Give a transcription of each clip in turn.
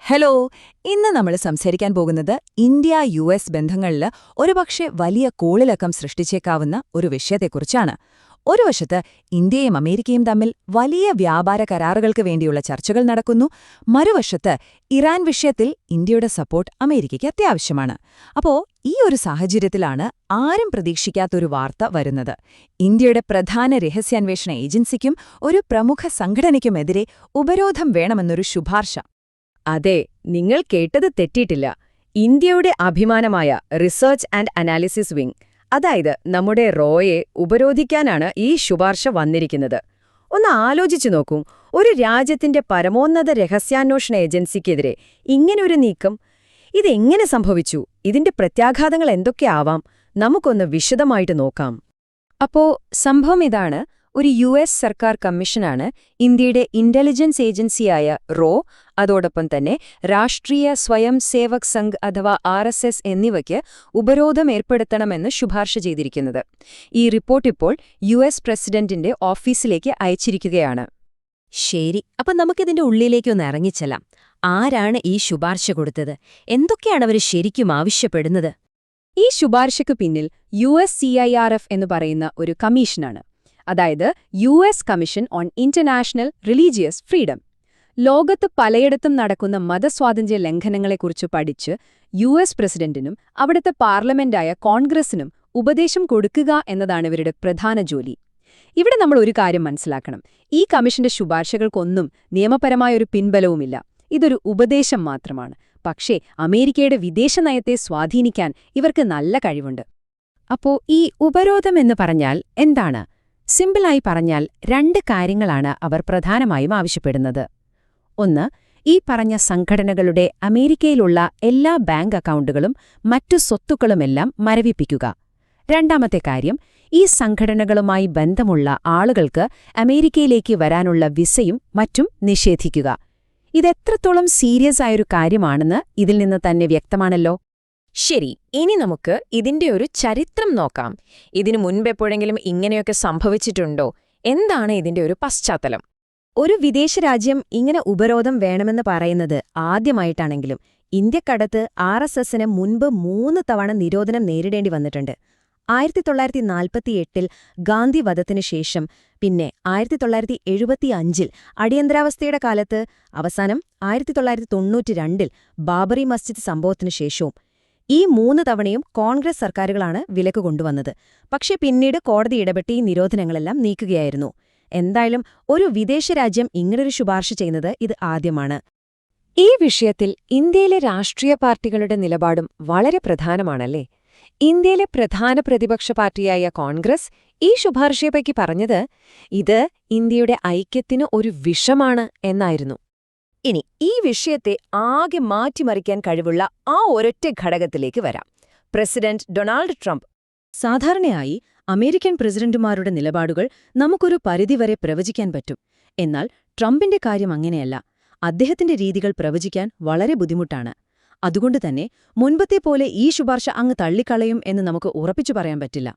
Hello. ഇന്ന് നമ്മൾ സംസാരിക്കാൻ പോകുന്നത് ഇന്ത്യ-US ബന്ധങ്ങളിൽ ഒരുപക്ഷെ വലിയ കോളിളക്കം സൃഷ്ടിച്ചേക്കാവുന്ന ഒരു വിഷയത്തെക്കുറിച്ചാണ്. ഒരു വശത്ത് ഇന്ത്യയും അമേരിക്കയും തമ്മിൽ വലിയ വ്യാപാര കരാറുകൾക്ക് വേണ്ടിയുള്ള ചർച്ചകൾ നടക്കുന്നു, മറുവശത്ത് ഇറാൻ വിഷയത്തിൽ ഇന്ത്യയുടെ സപ്പോർട്ട് അമേരിക്കയ്ക്ക് അത്യാവശ്യമാണ്. അപ്പോ ഈ ഒരു സാഹചര്യത്തിലാണ് ആരും പ്രതീക്ഷിക്കാത്തൊരു വാർത്ത വരുന്നത്. ഇന്ത്യയുടെ പ്രധാന രഹസ്യാന്വേഷണ ഏജൻസിക്കും ഒരു പ്രമുഖ സംഘടനയ്ക്കുമെതിരെ ഉപരോധം വേണമെന്നൊരു ശുപാർശ. അതെ, നിങ്ങൾ കേട്ടത് തെറ്റിയിട്ടില്ല. ഇന്ത്യയുടെ അഭിമാനമായ റിസർച്ച് ആൻഡ് അനാലിസിസ് വിംഗ്, അതായത് നമ്മുടെ റോയെ ഉപരോധിക്കാനാണ് ഈ ശുപാർശ വന്നിരിക്കുന്നത്. ഒന്ന് ആലോചിച്ചു നോക്കൂ, ഒരു രാജ്യത്തിന്റെ പരമോന്നത രഹസ്യാന്വേഷണ ഏജൻസിക്കെതിരെ ഇങ്ങനൊരു നീക്കം. ഇതെങ്ങനെ സംഭവിച്ചു? ഇതിന്റെ പ്രത്യാഘാതങ്ങൾ എന്തൊക്കെയാവാം? നമുക്കൊന്ന് വിശദമായിട്ട് നോക്കാം. അപ്പോ സംഭവം ഇതാണ്. ഒരു US സർക്കാർ കമ്മീഷനാണ് ഇന്ത്യയുടെ ഇന്റലിജൻസ് ഏജൻസിയായ റോ, അതോടൊപ്പം തന്നെ രാഷ്ട്രീയ സ്വയം സേവക് സംഘ് അഥവാ RSS എന്നിവയ്ക്ക് ഉപരോധം ഏർപ്പെടുത്തണമെന്ന് ശുപാർശ ചെയ്തിരിക്കുന്നത്. ഈ റിപ്പോർട്ട് ഇപ്പോൾ US പ്രസിഡന്റിന്റെ ഓഫീസിലേക്ക് അയച്ചിരിക്കുകയാണ്. ശരി, അപ്പൊ നമുക്കിതിന്റെ ഉള്ളിലേക്കൊന്ന് ഇറങ്ങിച്ചെല്ലാം. ആരാണ് ഈ ശുപാർശ കൊടുത്തത്? എന്തൊക്കെയാണ് അവർ ശരിക്കും ആവശ്യപ്പെടുന്നത്? ഈ ശുപാർശയ്ക്ക് പിന്നിൽ USCIRF എന്ന് പറയുന്ന ഒരു കമ്മീഷനാണ്. അതായത് US commission on international religious freedom. ലോകത്ത് പലയിടത്തും നടക്കുന്ന മതസ്വാതന്ത്ര്യ ലംഘനങ്ങളെക്കുറിച്ച് പഠിച്ച് US പ്രസിഡന്റിനും അവിടുത്തെ പാർലമെന്റായ കോൺഗ്രസിനും ഉപദേശം കൊടുക്കുക എന്നതാണ് ഇവരുടെ പ്രധാന ജോലി. ഇവിടെ നമ്മൾ ഒരു കാര്യം മനസ്സിലാക്കണം. ഈ കമ്മീഷന്റെ ശുപാർശകൾക്കൊന്നും നിയമപരമായൊരു പിൻബലവുമില്ല. ഇതൊരു ഉപദേശം മാത്രമാണ്. പക്ഷേ അമേരിക്കയുടെ വിദേശ നയത്തെ സ്വാധീനിക്കാൻ ഇവർക്ക് നല്ല കഴിവുണ്ട്. അപ്പോ ഈ ഉപരോധം എന്ന് പറഞ്ഞാൽ എന്താണ്? സിമ്പിളായി പറഞ്ഞാൽ രണ്ട് കാര്യങ്ങളാണ് അവർ പ്രധാനമായും ആവശ്യപ്പെടുന്നത്. ഒന്ന്, ഈ പറഞ്ഞ സംഘടനകളുടെ അമേരിക്കയിലുള്ള എല്ലാ ബാങ്ക് അക്കൗണ്ടുകളും മറ്റു സ്വത്തുക്കളുമെല്ലാം മരവിപ്പിക്കുക. രണ്ടാമത്തെ കാര്യം, ഈ സംഘടനകളുമായി ബന്ധമുള്ള ആളുകൾക്ക് അമേരിക്കയിലേക്ക് വരാനുള്ള വിസയും മറ്റും നിഷേധിക്കുക. ഇതെത്രത്തോളം സീരിയസ് ആയൊരു കാര്യമാണെന്ന് ഇതിൽ നിന്ന് തന്നെ വ്യക്തമാണല്ലോ. ശരി, ഇനി നമുക്ക് ഇതിന്റെ ഒരു ചരിത്രം നോക്കാം. ഇതിനു മുൻപെപ്പോഴെങ്കിലും ഇങ്ങനെയൊക്കെ സംഭവിച്ചിട്ടുണ്ടോ? എന്താണ് ഇതിന്റെ ഒരു പശ്ചാത്തലം? ഒരു വിദേശ രാജ്യം ഇങ്ങനെ ഉപരോധം വേണമെന്ന് പറയുന്നത് ആദ്യമായിട്ടാണെങ്കിലും ഇന്ത്യക്കടത്ത് RSSന് മുൻപ് 3 തവണ നിരോധനം നേരിടേണ്ടി വന്നിട്ടുണ്ട്. 1948 ഗാന്ധി വധത്തിനു ശേഷം, പിന്നെ 1975 അടിയന്തരാവസ്ഥയുടെ കാലത്ത്, അവസാനം 1992 ബാബറി മസ്ജിദ് സംഭവത്തിനു ശേഷവും. ഈ 3 തവണയും കോൺഗ്രസ് സർക്കാരുകളാണ് വിലക്ക് കൊണ്ടുവന്നത്. പക്ഷെ പിന്നീട് കോടതി ഇടപെട്ട് ഈ നിരോധനങ്ങളെല്ലാം നീക്കുകയായിരുന്നു. എന്തായാലും ഒരു വിദേശ രാജ്യം ഇങ്ങനൊരു ശുപാർശ ചെയ്യുന്നത് ഇത് ആദ്യമാണ്. ഈ വിഷയത്തിൽ ഇന്ത്യയിലെ രാഷ്ട്രീയ പാർട്ടികളുടെ നിലപാടും വളരെ പ്രധാനമാണല്ലേ? ഇന്ത്യയിലെ പ്രധാന പ്രതിപക്ഷ പാർട്ടിയായ കോൺഗ്രസ് ഈ ശുപാർശയെപ്പറ്റി പറഞ്ഞത് ഇത് ഇന്ത്യയുടെ ഐക്യത്തിന് ഒരു വിഷമാണ് എന്നായിരുന്നു. ഇനി ഈ വിഷയത്തെ ആകെ മാറ്റിമറിക്കാൻ കഴിവുള്ള ആ ഒരൊറ്റ ഘടകത്തിലേക്ക് വരാം. President Donald Trump. സാധാരണയായി അമേരിക്കൻ പ്രസിഡന്റുമാരുടെ നിലപാടുകൾ നമുക്കൊരു പരിധിവരെ പ്രവചിക്കാൻ പറ്റും. എന്നാൽ ട്രംപിന്റെ കാര്യം അങ്ങനെയല്ല. അദ്ദേഹത്തിന്റെ രീതികൾ പ്രവചിക്കാൻ വളരെ ബുദ്ധിമുട്ടാണ്. അതുകൊണ്ടുതന്നെ മുൻപത്തെ പോലെ ഈ ശുപാർശ അങ്ങ് തള്ളിക്കളയും എന്ന് നമുക്ക് ഉറപ്പിച്ചു പറയാൻ പറ്റില്ല.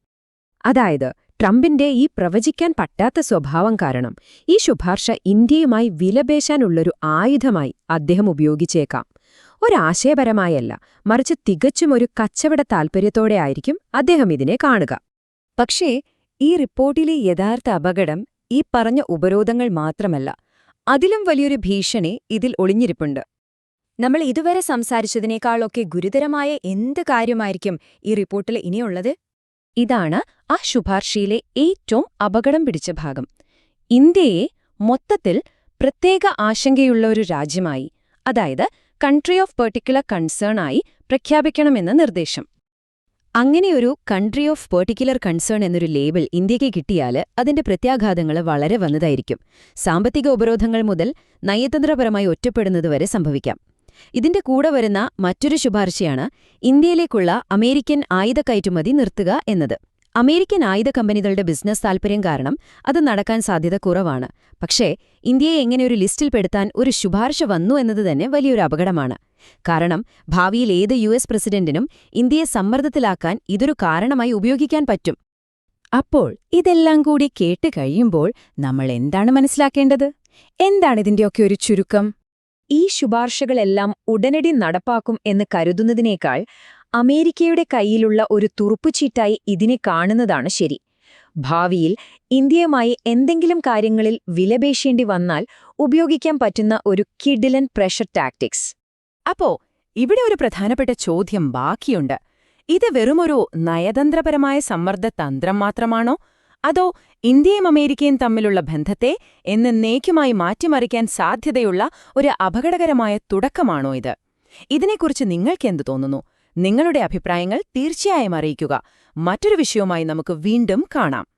അതായത് ട്രംപിന്റെ ഈ പ്രവചിക്കാൻ പറ്റാത്ത സ്വഭാവം കാരണം ഈ ശുപാർശ ഇന്ത്യയുമായി വിലപേശാനുള്ളൊരു ആയുധമായി അദ്ദേഹം ഉപയോഗിച്ചേക്കാം. ഒരാശയപരമായല്ല, മറിച്ച് തികച്ചും ഒരു കച്ചവട താൽപര്യത്തോടെ ആയിരിക്കും അദ്ദേഹം ഇതിനെ കാണുക. പക്ഷേ ഈ റിപ്പോർട്ടിലെ യഥാർത്ഥ അപകടം ഈ പറഞ്ഞ ഉപരോധങ്ങൾ മാത്രമല്ല, അതിലും വലിയൊരു ഭീഷണി ഇതിൽ ഒളിഞ്ഞിരിപ്പുണ്ട്. നമ്മൾ ഇതുവരെ സംസാരിച്ചതിനേക്കാളൊക്കെ ഗുരുതരമായ എന്ത് കാര്യമായിരിക്കും ഈ റിപ്പോർട്ടിൽ ഇനിയുള്ളത്? ഇതാണ് ആ ശുപാർശയിലെ ഏറ്റവും അപകടം പിടിച്ച ഭാഗം. ഇന്ത്യയെ മൊത്തത്തിൽ പ്രത്യേക ആശങ്കയുള്ള ഒരു രാജ്യമായി, അതായത് കൺട്രി ഓഫ് പെർട്ടിക്കുലർ കൺസേൺ ആയി പ്രഖ്യാപിക്കണമെന്ന നിർദ്ദേശം. അങ്ങനെയൊരു കൺട്രി ഓഫ് പെർട്ടിക്കുലർ കൺസേൺ എന്നൊരു ലേബൽ ഇന്ത്യക്ക് കിട്ടിയാൽ അതിന്റെ പ്രത്യാഘാതങ്ങൾ വളരെ വലുതായിരിക്കും. സാമ്പത്തിക ഉപരോധങ്ങൾ മുതൽ നയതന്ത്രപരമായി ഒറ്റപ്പെടുന്നതുവരെ സംഭവിക്കാം. ഇതിന്റെ കൂടെ വരുന്ന മറ്റൊരു ശുപാർശയാണ് ഇന്ത്യയിലേക്കുള്ള അമേരിക്കൻ ആയുധ കയറ്റുമതി നിർത്തുക എന്നത്. അമേരിക്കൻ ആയുധ കമ്പനികളുടെ ബിസിനസ് താൽപര്യം കാരണം അത് നടക്കാൻ സാധ്യത കുറവാണ്. പക്ഷേ ഇന്ത്യയെ എങ്ങനെ ഒരു ലിസ്റ്റിൽപ്പെടുത്താൻ ഒരു ശുപാർശ വന്നു എന്നത് തന്നെ വലിയൊരു അപകടമാണ്. കാരണം ഭാവിയിൽ ഏത് US പ്രസിഡന്റിനും ഇന്ത്യയെ സമ്മർദ്ദത്തിലാക്കാൻ ഇതൊരു കാരണമായി ഉപയോഗിക്കാൻ പറ്റും. അപ്പോൾ ഇതെല്ലാം കൂടി കേട്ട് കഴിയുമ്പോൾ നമ്മൾ എന്താണ് മനസ്സിലാക്കേണ്ടത്? എന്താണിതിന്റെയൊക്കെ ഒരു ചുരുക്കം? ഈ ശുപാർശകളെല്ലാം ഉടനടി നടപ്പാക്കും എന്ന് കരുതുന്നതിനേക്കാൾ അമേരിക്കയുടെ കയ്യിലുള്ള ഒരു തുറുപ്പുചീട്ടായി ഇതിനെ കാണുന്നതാണ് ശരി. ഭാവിയിൽ ഇന്ത്യയുമായി എന്തെങ്കിലും കാര്യങ്ങളിൽ വിലപേശേണ്ടി വന്നാൽ ഉപയോഗിക്കാൻ പറ്റുന്ന ഒരു കിഡിലൻ പ്രഷർ ടാക്ടിക്സ്. അപ്പോ ഇവിടെ ഒരു പ്രധാനപ്പെട്ട ചോദ്യം ബാക്കിയുണ്ട്. ഇത് വെറുമൊരു നയതന്ത്രപരമായ സമ്മർദ്ദ തന്ത്രം മാത്രമാണോ, അതോ ഇന്ത്യയും അമേരിക്കയും തമ്മിലുള്ള ബന്ധത്തെ എന്നേക്കുമായി മാറ്റിമറിക്കാൻ സാധ്യതയുള്ള ഒരു അപകടകരമായ തുടക്കമാണോ ഇത്? ഇതിനെക്കുറിച്ച് നിങ്ങൾക്കെന്ത് തോന്നുന്നു? നിങ്ങളുടെ അഭിപ്രായങ്ങൾ തീർച്ചയായും അറിയിക്കുക. മറ്റൊരു വിഷയവുമായി നമുക്ക് വീണ്ടും കാണാം.